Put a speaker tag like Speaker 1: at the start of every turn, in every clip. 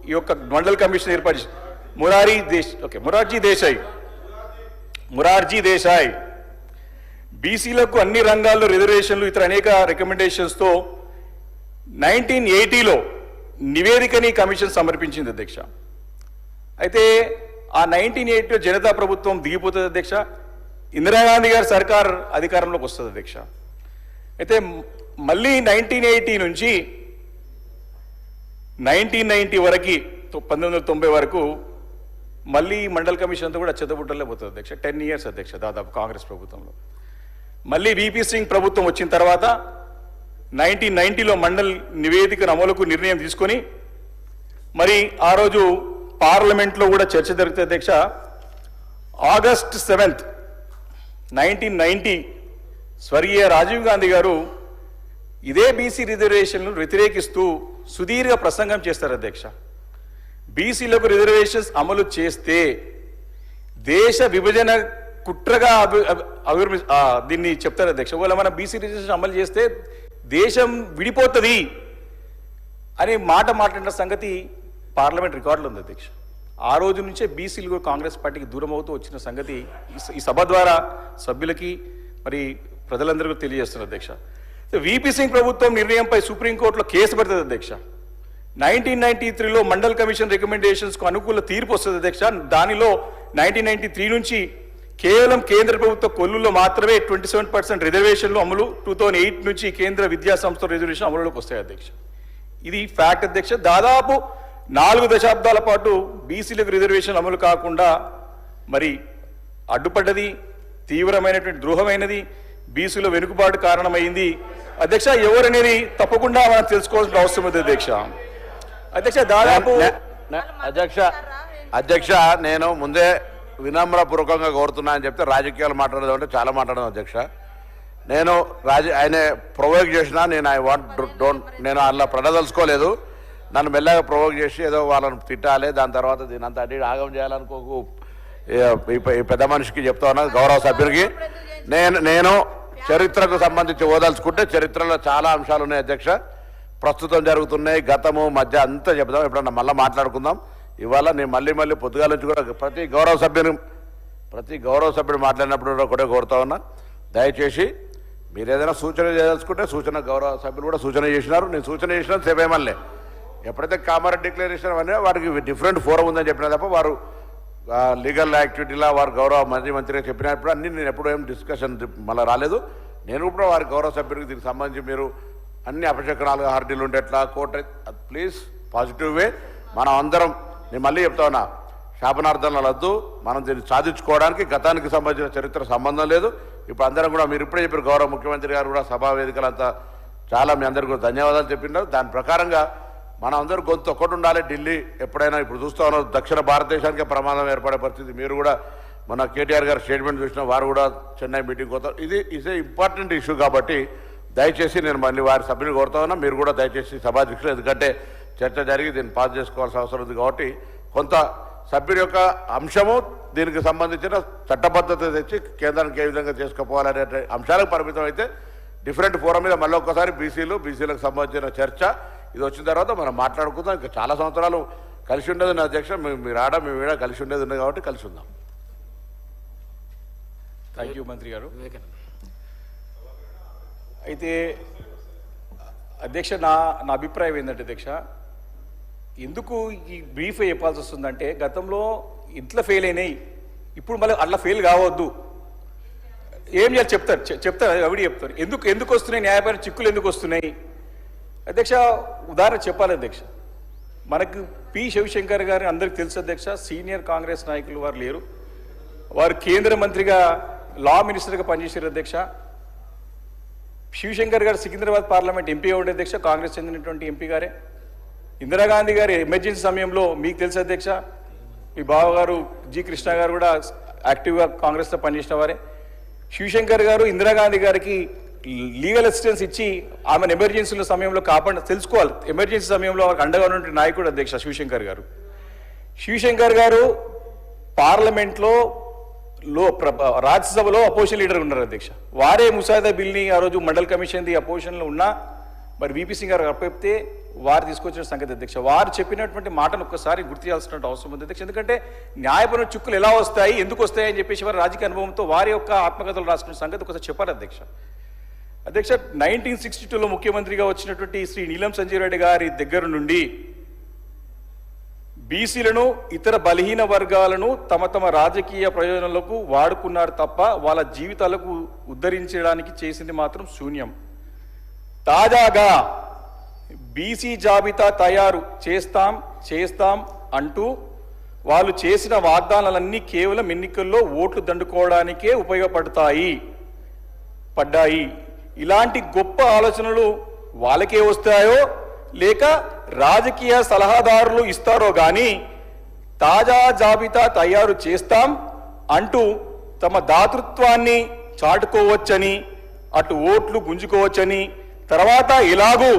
Speaker 1: ఈ యొక్క మండల్ కమిషన్ ఏర్పాటు మొరార్జీ దేశాయ్ బీసీలకు అన్ని రంగాల్లో రిజర్వేషన్లు ఇతర అనేక రికమెండేషన్స్తో 1980లో నివేదికని కమిషన్ సమర్పించింది అధ్యక్ష. అయితే ఆ 1980లో జనతా ప్రభుత్వం దిగిపోతుంది అధ్యక్ష. ఇందిరాగాంధీ గారి సర్కార్ అధికారంలోకి వస్తుంది అధ్యక్ష. అయితే మళ్ళీ 1980 నుంచి 1990 వరకు 1990 వరకు మళ్ళీ మండల్ కమిషన్ అంతా కూడా చెత్తబుట్టలే పోతుంది అధ్యక్ష. 10 years అధ్యక్ష దాదాపు కాంగ్రెస్ ప్రభుత్వంలో. మళ్ళీ విపి సింగ్ ప్రభుత్వం వచ్చిన తర్వాత 1990లో మండల్ నివేదిక అమలుకు నిర్ణయం తీసుకొని మరి ఆ రోజు పార్లమెంట్లో కూడా చర్చ జరుగుతుంది అధ్యక్ష. August 7th, 1990 స్వర్గీయ రాజీవ్ గాంధీ గారు ఇదే బీసీ రిజర్వేషన్లు వ్యతిరేకిస్తూ సుదీర్ఘ ప్రసంగం చేస్తారు అధ్యక్ష. బీసీలకు రిజర్వేషన్స్ అమలు చేస్తే దేశ విభజన కుట్రగా దీన్ని చెప్తారు అధ్యక్ష. ఒకవేళ మన బీసీ రిజర్వేషన్ అమలు చేస్తే దేశం విడిపోతుంది అనే మాట మాట్లాడిన సంగతి పార్లమెంట్ రికార్డులో ఉంది అధ్యక్ష. ఆ రోజు నుంచే బీసీలు కాంగ్రెస్ పార్టీకి దూరం అవుతూ వచ్చిన సంగతి ఈ సభ ద్వారా సభ్యులకి మరి ప్రజలందరికీ తెలియజేస్తున్నారు అధ్యక్ష. విపి సింగ్ ప్రభుత్వం నిర్ణయంపై సుప్రీంకోర్టులో కేసు పెడుతుంది అధ్యక్ష. 1993లో మండల్ కమిషన్ రికమెండేషన్స్కు అనుకూల తీర్పు వస్తుంది అధ్యక్ష. దానిలో 1993 నుంచి కేవలం కేంద్ర ప్రభుత్వ కొల్లుల్లో మాత్రమే 27% రిజర్వేషన్లు అమలు, 2008 నుంచి కేంద్ర విద్యా సంస్థ రిజర్వేషన్ అమలులోకి వస్తాయి అధ్యక్ష. ఇది ఫ్యాక్ట్ అధ్యక్ష. దాదాపు 4 దశాబ్దాల పాటు బీసీలకు రిజర్వేషన్ అమలు కాకుండా మరి అడ్డుపడ్డది, తీవ్రమైనటువంటి ద్రోహమైనది, బీసీలో వెనుకబాటు కారణమైంది అధ్యక్ష. ఎవరనేది తప్పకుండా మనం తెలుసుకోవాల్సిన అవసరం ఉంది అధ్యక్ష. అధ్యక్ష దాదాపు
Speaker 2: అధ్యక్ష నేను ముందే వినమ్రపూర్వకంగా కోరుతున్నా అని చెప్తే రాజకీయాలు మాట్లాడదాం అంటే చాలా మాట్లాడదాం అధ్యక్ష. నేను ఆయన ప్రొవోక్ చేసినా నేను అలా ప్రడదలుచుకోలేదు. నన్ను మెల్లగా ప్రొవోక్ చేసి ఏదో వాళ్ళని తిట్టాలి, దాని తర్వాత దీని అంతా అడ్డి ఆగం చేయాలనుకోకు ఈ పెద్ద మనిషికి చెప్తా ఉన్నా, గౌరవ సభ్యునికి. నేను చరిత్రకు సంబంధించి ఓదలుచుకుంటే చరిత్రలో చాలా అంశాలు ఉన్నాయి అధ్యక్ష. ప్రస్తుతం జరుగుతున్నాయి, గతము మధ్య అంతా చెప్దాం, ఎప్పుడన్నా మళ్ళీ మాట్లాడుకుందాం. ఇవాళ నేను మళ్ళీ పొద్దుగాల నుంచి కూడా ప్రతి గౌరవ సభ్యుడు మాట్లాడినప్పుడు ఒకటే కోరుతా ఉన్నా, దయచేసి మీరు ఏదైనా సూచన చేయదలుచుకుంటే సూచన గౌరవ సభ్యులు కూడా సూచన చేసినారు. నేను సూచన చేసిన సేవేమల్లే ఎప్పుడైతే కామారెడ్డి డిక్లరేషన్ అవన్నీ వాటికి డిఫరెంట్ ఫోరం ఉందని చెప్పినా తప్ప వారు లీగల్ యాక్టివిటీలా వారు గౌరవ మంత్రిగా చెప్పినప్పుడు అన్ని నేను ఎప్పుడు ఏం డిస్కషన్ మళ్ళీ రాలేదు. నేను కూడా వారి గౌరవ సభ్యుడికి దీనికి సంబంధించి మీరు అన్ని అపశకనాలుగా హార్డీలు ఉంటే ఎట్లా కోర్టు ప్లీజ్ పాజిటివ్ వే మనం అందరం, నేను మళ్ళీ చెప్తా ఉన్నా, శాపనార్థంలో వద్దు. మనం దీన్ని సాధించుకోవడానికి గతానికి సంబంధించిన చరిత్ర సంబంధం లేదు. ఇప్పుడు అందరం కూడా మీరు ఇప్పుడే చెప్పారు, గౌరవ ముఖ్యమంత్రి గారు కూడా సభా వేదికలంతా చాలా మీ అందరికీ కూడా ధన్యవాదాలు చెప్పినారు. దాని ప్రకారంగా మనం అందరూ గొంతు ఒక్కటి ఉండాలి. ఢిల్లీ ఎప్పుడైనా ఇప్పుడు చూస్తూ ఉన్నారు దక్షిణ భారతదేశానికే ప్రమాదం ఏర్పడే పరిస్థితి. మీరు కూడా మన కేటీఆర్ గారు స్టేట్మెంట్ చూసిన వారు కూడా చెన్నై మీటింగ్ పోతారు. ఇది ఈజ్ ఏ ఇంపార్టెంట్ ఇష్యూ కాబట్టి దయచేసి నేను మళ్ళీ వారి సభ్యులు కోరుతా ఉన్నా, మీరు కూడా దయచేసి సభాధ్యక్షులు, ఎందుకంటే చర్చ జరిగి దీన్ని పాస్ చేసుకోవాల్సిన అవసరం ఉంది కాబట్టి కొంత సభ్యుడి యొక్క అంశము దీనికి సంబంధించిన చట్టబద్ధత తెచ్చి కేంద్రానికి ఏ విధంగా చేసుకోపోవాలనే అంశాలకు పరిమితం అయితే డిఫరెంట్ ఫోరం మీద మళ్ళీ ఒక్కసారి బీసీలకు సంబంధించిన చర్చ ఇది వచ్చిన తర్వాత మనం మాట్లాడుకుందాం. ఇంకా చాలా సంవత్సరాలు కలిసి ఉండేది నా అధ్యక్ష, మీరు ఆడ మేము ఈడ కలిసి ఉండేది ఉంది కాబట్టి కలిసి ఉందాం.
Speaker 1: థ్యాంక్ యూ మంత్రి గారు. అయితే అధ్యక్ష నా అభిప్రాయం ఏంటంటే అధ్యక్ష, ఎందుకు ఈ బ్రీఫ్ చెప్పాల్సి వస్తుందంటే గతంలో ఇంట్లో ఫెయిల్ అయినాయి, ఇప్పుడు మళ్ళీ అట్లా ఫెయిల్ కావద్దు. ఏం చేయాలి చెప్తారు ఎవడి చెప్తారు, ఎందుకు వస్తున్నాయి, న్యాయపరమైన చిక్కులు ఎందుకు వస్తున్నాయి అధ్యక్ష. ఉదాహరణ చెప్పాలి అధ్యక్ష, మనకు పి శివశంకర్ గారు అందరికి తెలుసు అధ్యక్ష, సీనియర్ కాంగ్రెస్ నాయకులు వారు లేరు. వారు కేంద్ర మంత్రిగా లా మినిస్టర్గా పనిచేశారు అధ్యక్ష. శివశంకర్ గారు సికింద్రాబాద్ పార్లమెంట్ ఎంపీగా ఉండే అధ్యక్ష, కాంగ్రెస్ చెందినటువంటి ఎంపీ గారే. ఇందిరాగాంధీ గారి ఎమర్జెన్సీ సమయంలో మీకు తెలుసు అధ్యక్ష, మీ బావగారు జి కృష్ణ గారు కూడా యాక్టివ్గా కాంగ్రెస్లో పనిచేసిన వారే. శివశంకర్ గారు ఇందిరాగాంధీ గారికి లీగల్ అసిస్టెన్స్ ఇచ్చి ఆమెను ఎమర్జెన్సీల సమయంలో తెలుసుకోవాలి, ఎమర్జెన్సీ సమయంలో వారికి అండగా ఉన్నటువంటి నాయకుడు అధ్యక్ష శివశంకర్ గారు. శివశంకర్ గారు పార్లమెంట్లో రాజ్యసభలో అపోజిషన్ లీడర్ ఉన్నారు అధ్యక్ష. వారే ముసాయిదా బిల్ని ఆ రోజు మండల్ కమిషన్ది అపోజిషన్లో ఉన్నా మరి విపి సింగ్ గారు అప్పచెప్తే వారు తీసుకొచ్చిన సంగతి అధ్యక్ష. వారు చెప్పినటువంటి మాటను ఒక్కసారి గుర్తు చేయాల్సిన అవసరం ఉంది అధ్యక్ష. ఎందుకంటే న్యాయపరమైన చిక్కులు ఎలా వస్తాయి, ఎందుకు వస్తాయి అని చెప్పేసి వారి రాజకీయ అనుభవంతో వారి యొక్క ఆత్మకథలు రాసుకున్న సంగతి ఒకసారి చెప్పారు అధ్యక్ష. అధ్యక్ష 1962లో ముఖ్యమంత్రిగా వచ్చినటువంటి శ్రీ నీలం సంజీవ్ రెడ్డి గారి దగ్గర నుండి బీసీలను ఇతర బలహీన వర్గాలను తమ తమ రాజకీయ ప్రయోజనాలకు వాడుకున్నారు తప్ప వాళ్ళ జీవితాలకు ఉద్ధరించడానికి చేసింది మాత్రం శూన్యం. తాజాగా బీసీ జాబితా తయారు చేస్తాం అంటూ వాళ్ళు చేసిన వాగ్దానాలన్నీ కేవలం ఎన్నికల్లో ఓట్లు దండుకోవడానికే పడ్డాయి. ఇలాంటి గొప్ప ఆలోచనలు వాళ్ళకే వస్తాయో లేక రాజకీయ సలహాదారులు ఇస్తారో గాని తాజా జాబితా తయారు చేస్తాం అంటూ తమ దాతృత్వాన్ని చాటుకోవచ్చని, అటు ఓట్లు గుంజుకోవచ్చని, తర్వాత ఇలాగూ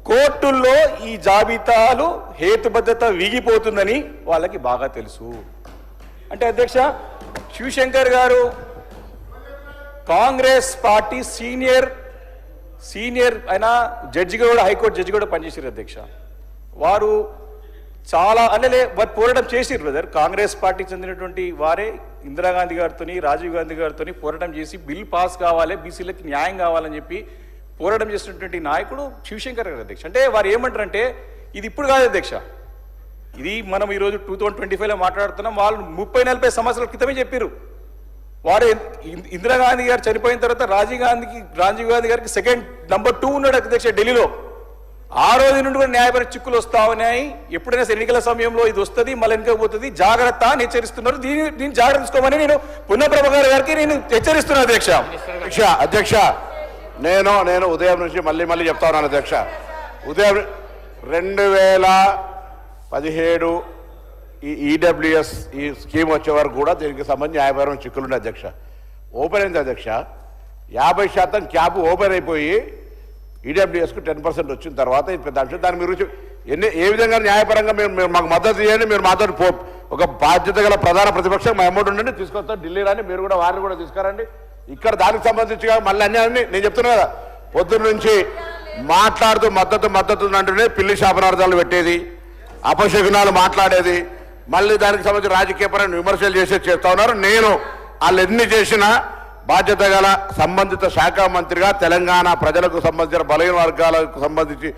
Speaker 1: కోర్టుల్లో ఈ జాబితాలు హేతుబద్ధత వీగిపోతుందని వాళ్ళకి బాగా తెలుసు. అంటే అధ్యక్ష శివశంకర్ గారు కాంగ్రెస్ పార్టీ సీనియర్ ఆయన జడ్జిగా కూడా, హైకోర్టు జడ్జి కూడా పనిచేసారు అధ్యక్ష. వారు చాలా వారు పోరాటం చేసిరు బ్రదర్. కాంగ్రెస్ పార్టీకి చెందినటువంటి వారే ఇందిరాగాంధీ గారితో, రాజీవ్ గాంధీ గారితో పోరాటం చేసి బిల్ పాస్ కావాలి, బీసీలకి న్యాయం కావాలని చెప్పి పోరాటం చేసినటువంటి నాయకుడు శివశంకర్ గారు అధ్యక్ష. అంటే వారు ఏమంటారంటే ఇది ఇప్పుడు కాదు అధ్యక్ష, ఇది మనం ఈరోజు 2025లో మాట్లాడుతున్నాం. వాళ్ళు 30-40 సంవత్సరాల క్రితమే చెప్పారు. వారు ఇందిరాగాంధీ గారు చనిపోయిన తర్వాత రాజీవ్ గాంధీ గారికి సెకండ్ నంబర్ 2 ఉన్నాడు అధ్యక్ష ఢిల్లీలో. ఆ రోజు నుండి కూడా న్యాయపర చిక్కులు వస్తా ఉన్నాయి. ఎప్పుడైనా ఎన్నికల సమయంలో ఇది వస్తుంది, మళ్ళీ వెనుకపోతుంది, జాగ్రత్త అని హెచ్చరిస్తున్నారు. దీన్ని జాగ్రత్త తీసుకోమని నేను పున్నప్రభ గారికి నేను హెచ్చరిస్తున్నాను అధ్యక్ష.
Speaker 2: అధ్యక్ష నేను ఉదయం నుంచి మళ్ళీ చెప్తా ఉన్నాను అధ్యక్ష. ఉదయం 2017 ఈ ఈడబ్ల్యూఎస్ ఈ స్కీమ్ వచ్చే వరకు కూడా దీనికి సంబంధించి న్యాయపరమైన చిక్కులు ఉన్నాయి అధ్యక్ష. ఓపెన్ అయింది అధ్యక్ష. 50% క్యాప్ ఓపెన్ అయిపోయి ఈడబ్ల్యూఎస్కు 10% వచ్చిన తర్వాత ఇది పెద్ద అంశం. దాని గురించి ఏ విధంగా న్యాయపరంగా మీరు మాకు మద్దతు చేయండి. మీరు మాతో ఒక బాధ్యత గల ప్రధాన ప్రతిపక్షం మా అమౌంట్ ఉండండి, తీసుకొస్తాం ఢిల్లీ రాని, మీరు కూడా వారిని కూడా తీసుకురండి. ఇక్కడ దానికి సంబంధించి మళ్ళీ అన్ని నేను చెప్తున్నా కదా, పొద్దున్న నుంచి మాట్లాడుతూ మద్దతు అంటూనే పిల్లి శాపనార్థాలు పెట్టేది, అపశకునాలు మాట్లాడేది, మళ్ళీ దానికి సంబంధించి రాజకీయపరమైన విమర్శలు చేస్తా ఉన్నారు. నేను వాళ్ళు ఎన్ని చేసినా బాధ్యత గల సంబంధిత శాఖ మంత్రిగా తెలంగాణ ప్రజలకు సంబంధించిన బలహీన వర్గాలకు సంబంధించి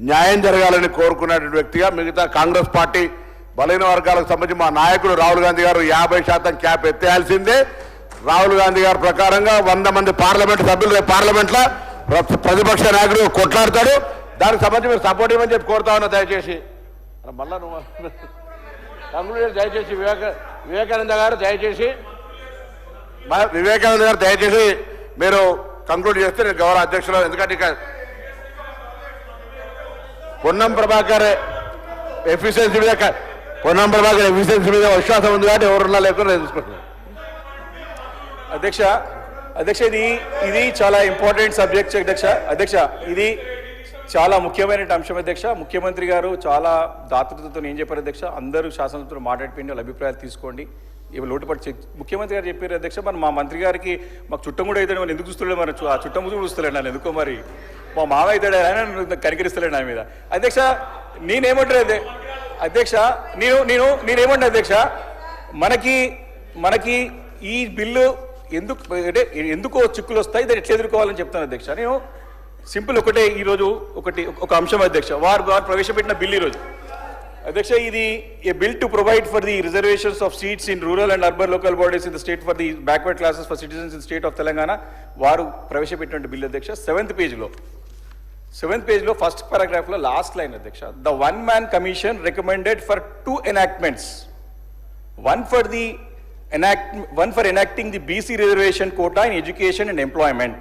Speaker 2: న్యాయం జరగాలని కోరుకునేటువంటి వ్యక్తిగా మిగతా కాంగ్రెస్ పార్టీ బలహీన వర్గాలకు సంబంధించి మా నాయకుడు రాహుల్ గాంధీ గారు 50% క్యాప్ ఎత్తేయాల్సిందే. రాహుల్ గాంధీ గారి ప్రకారంగా 100 మంది పార్లమెంట్ సభ్యులు పార్లమెంట్లో ప్రతిపక్ష నాయకుడు కొట్లాడతాడు. దానికి సంబంధించి మీరు సపోర్ట్ ఇవ్వని చెప్పి కోరుతా ఉన్నా. దయచేసి మళ్ళా నువ్వు కంక్లూడ్ దయచేసి వివేకానంద గారు దయచేసి మీరు కంక్లూడ్ చేస్తే నేను గౌరవ అధ్యక్షులు, ఎందుకంటే ఇక పొన్నం ప్రభాకర్ ఎఫిషియన్సీ మీద విశ్వాసం ఉంది కాబట్టి ఎవరున్నా లేకుండా నేను తీసుకుంటున్నాను
Speaker 1: అధ్యక్ష. ఇది చాలా ఇంపార్టెంట్ సబ్జెక్ట్ అధ్యక్ష. ఇది చాలా ముఖ్యమైన అంశం అధ్యక్ష. ముఖ్యమంత్రి గారు చాలా దాతృత్వంతో ఏం చెప్పారు అధ్యక్ష, అందరూ శాసనసభ్యులు మాట్లాడిపోయింది, వాళ్ళ అభిప్రాయాలు తీసుకోండి, ఇవి లోటుపడి ముఖ్యమంత్రి గారు చెప్పారు అధ్యక్ష. మరి మా మంత్రి గారికి మాకు చుట్టం కూడా అవుతాడు, మనం ఎందుకు చూస్తలేడు, మరి ఆ చుట్టం కూడా చూస్తలేడు నన్ను ఎందుకో, మరి మా మామ అవుతాడు ఆయన కనికరిస్తలేడు నా మీద. అధ్యక్ష నేనేమంటారు అధ్యక్ష, నేనేమంటా అధ్యక్ష, మనకి ఈ బిల్లు ఎందుకో చిక్కులు వస్తాయి, దాన్ని ఎట్లా ఎదుర్కోవాలని చెప్తాను అధ్యక్ష. నేను సింపుల్ ఈరోజు ఒక అంశం అధ్యక్ష. వారు ప్రవేశపెట్టిన బిల్ ఈరోజు అధ్యక్ష, ఇది a bill to provide for the reservations of seats in rural and urban local bodies in the state for the backward classes for citizens in state of Telangana వారు ప్రవేశపెట్టిన బిల్ అధ్యక్ష. 7th పేజ్లో ఫస్ట్ పారాగ్రాఫ్లో last line అధ్యక్ష, the 1-man commission recommended for 2 enactments, one for enacting the BC reservation quota in education and employment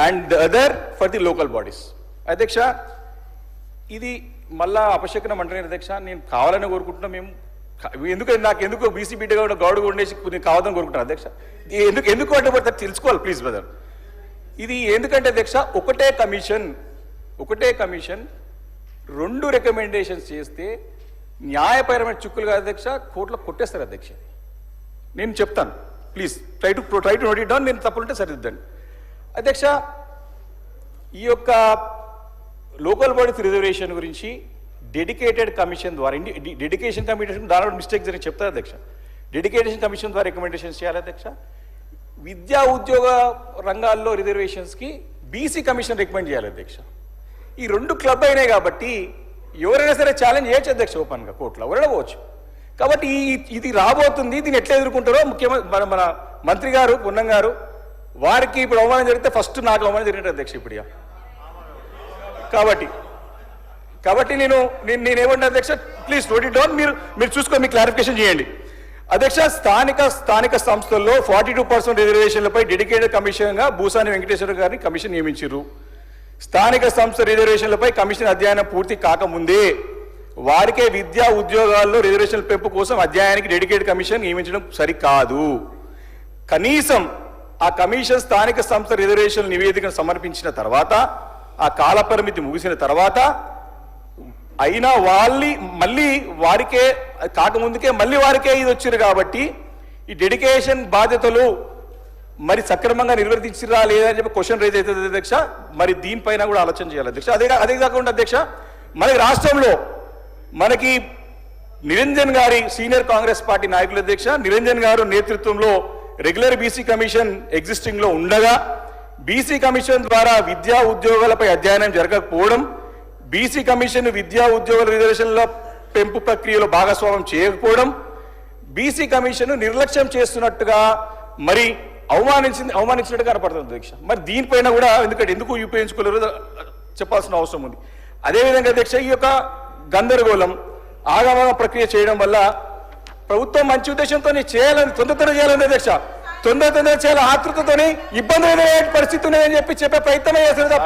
Speaker 1: and the other for the local bodies. అధ్యక్ష ఇది మళ్ళా అపశకనం అంటున్నారు అధ్యక్ష. నేను కావాలని కోరుకుంటున్నా, మేము ఎందుకు బీసీ బిడ్డగా ఉన్న గౌడు ఉండేసి నేను కావాలని కోరుకుంటున్నాను అధ్యక్ష. ఎందుకు అంటే తెలుసుకోవాలి ప్లీజ్ బ్రదర్. ఇది ఎందుకంటే అధ్యక్ష ఒకటే కమిషన్ 2 రికమెండేషన్స్ చేస్తే న్యాయపరమైన చిక్కులు కాదు అధ్యక్ష, కోర్టులో కొట్టేస్తారు అధ్యక్ష. నేను చెప్తాను, please try to note it down, నేను తప్పులుంటే సరిదిద్దండి అధ్యక్ష. ఈ యొక్క లోకల్ బాడీస్ రిజర్వేషన్ గురించి డెడికేటెడ్ కమిషన్ ద్వారా డెడికేషన్ కమిషన్ దానిలో మిస్టేక్ జరిగి చెప్తారు అధ్యక్ష. డెడికేషన్ కమిషన్ ద్వారా రికమెండేషన్స్ చేయాలి అధ్యక్ష. విద్యా ఉద్యోగ రంగాల్లో రిజర్వేషన్స్కి బీసీ కమిషన్ రికమెండ్ చేయాలి అధ్యక్ష. ఈ రెండు క్లబ్ అయినాయి కాబట్టి ఎవరైనా సరే ఛాలెంజ్ చేయొచ్చు అధ్యక్ష, ఓపెన్గా కోర్టులో ఎవరైనా పోవచ్చు. కాబట్టి ఇది రాబోతుంది, దీన్ని ఎట్లా ఎదుర్కొంటారో ముఖ్యమంత్రి మన మంత్రి గారు పొన్నం గారు, వారికి ఇప్పుడు అవమానం జరిగితే ఫస్ట్ నాకు అవమానం జరిగినట్టు అధ్యక్ష ఇప్పుడు. కాబట్టి నేనేమంటే అధ్యక్ష, ప్లీజ్ నోట్ ఇట్ డౌన్, మీరు చూసుకొని మీ క్లారిఫికేషన్ చేయండి అధ్యక్ష. స్థానిక సంస్థల్లో 42% రిజర్వేషన్లపై డెడికేటెడ్ కమిషన్గా భూసాని వెంకటేశ్వర గారిని కమిషన్ నియమించారు. స్థానిక సంస్థ రిజర్వేషన్లపై కమిషన్ అధ్యయనం పూర్తి కాకముందే వారికే విద్యా ఉద్యోగాల్లో రిజర్వేషన్ల పెంపు కోసం అధ్యయనానికి డెడికేటెడ్ కమిషన్ నియమించడం సరికాదు. కనీసం ఆ కమిషన్ స్థానిక సంస్థ రిజర్వేషన్ నివేదికను సమర్పించిన తర్వాత, ఆ కాలపరిమితి ముగిసిన తర్వాత అయినా మళ్ళీ వారికే కాకముందుకే మళ్ళీ వారికే ఇది వచ్చారు. కాబట్టి ఈ డెడికేషన్ బాధ్యతలు మరి సక్రమంగా నిర్వర్తించిరా లేదా అని చెప్పి క్వశ్చన్ రైజ్ అవుతుంది అధ్యక్ష. మరి దీనిపైన కూడా ఆలోచన చేయాలి అధ్యక్ష. అదే కాకుండా అధ్యక్ష, మనకి రాష్ట్రంలో మనకి నిరంజన్ గారి సీనియర్ కాంగ్రెస్ పార్టీ నాయకులు అధ్యక్ష, నిరంజన్ గారు నేతృత్వంలో రెగ్యులర్ బీసీ కమిషన్ ఎగ్జిస్టింగ్ లో ఉండగా బీసీ కమిషన్ ద్వారా విద్యా ఉద్యోగాలపై అధ్యయనం జరగకపోవడం, బీసీ కమిషన్ విద్యా ఉద్యోగుల రిజర్వేషన్ల పెంపు ప్రక్రియలో భాగస్వామ్యం చేయకపోవడం, బీసీ కమిషన్ నిర్లక్ష్యం చేస్తున్నట్టుగా మరి అవమానించినట్టుగా కనపడుతుంది అధ్యక్ష. మరి దీనిపైన కూడా ఎందుకు ఉపయోగించుకోలేరు చెప్పాల్సిన అవసరం ఉంది. అదేవిధంగా అధ్యక్ష, ఈ యొక్క గందరగోళం ఆగమన ప్రక్రియ చేయడం వల్ల ప్రభుత్వం మంచి ఉద్దేశంతో తొందరగా చేయాలని అధ్యక్ష, తొందరగా చేయాలి ఆతృతతోని ఇబ్బంది పరిస్థితి ఉన్నాయని చెప్పే ప్రయత్నం చేస్తారు.